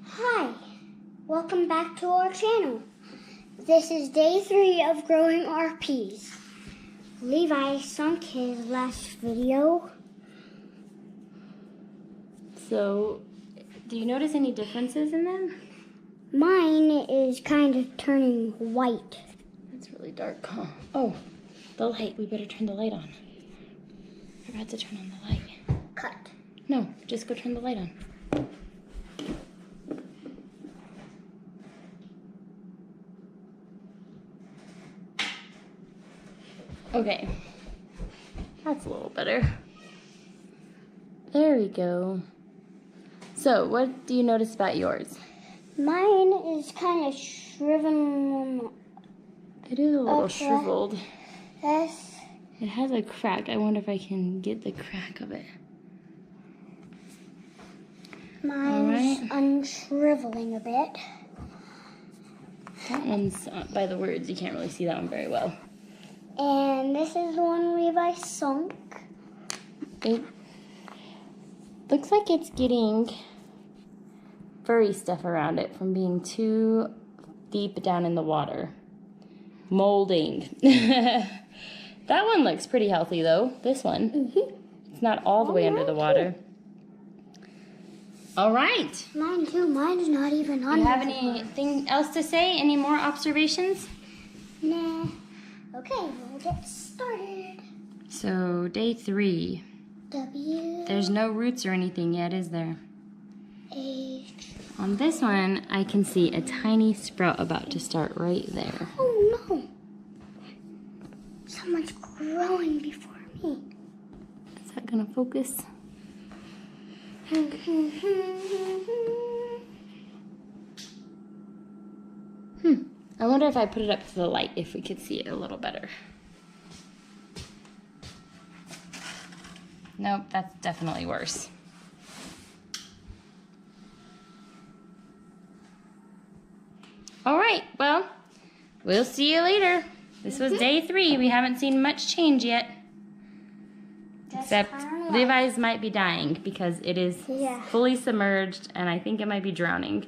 Hi, welcome back to our channel. This is day 3 of growing our peas. Levi sunk his last video. So, do you notice any differences in them? Mine is kind of turning white. It's really dark, huh? Oh, the light. We better turn the light on. Forgot to turn on the light. Cut. No, just go turn the light on. Okay, that's a little better. There we go. So, what do you notice about yours? Mine is kind of shriveled. It is a little shriveled. Yes. It has a crack. I wonder if I can get the crack of it. Mine's unshriveling a bit. That one's by the words. You can't really see that one very well. And this is the one Levi sunk. It looks like it's getting furry stuff around it from being too deep down in the water. Molding. That one looks pretty healthy though. This one. Mm-hmm. It's not all the way under the water. All right. Mine too. Mine's not even under. Do you have anything else to say? Any more observations? Nah. Okay, we'll get started. So, day 3. W. There's no roots or anything yet, is there? H. On this one, I can see a tiny sprout about to start right there. Oh no! Someone's growing before me. Is that gonna focus? I wonder if I put it up to the light, if we could see it a little better. Nope, that's definitely worse. All right, well, we'll see you later. This was day 3. We haven't seen much change yet. Except Levi's might be dying because it is fully submerged and I think it might be drowning.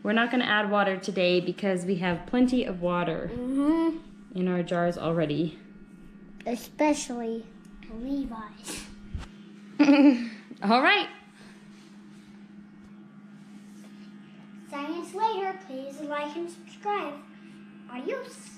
We're not going to add water today because we have plenty of water in our jars already. Especially Levi's. All right. Science later. Please like and subscribe. Adios.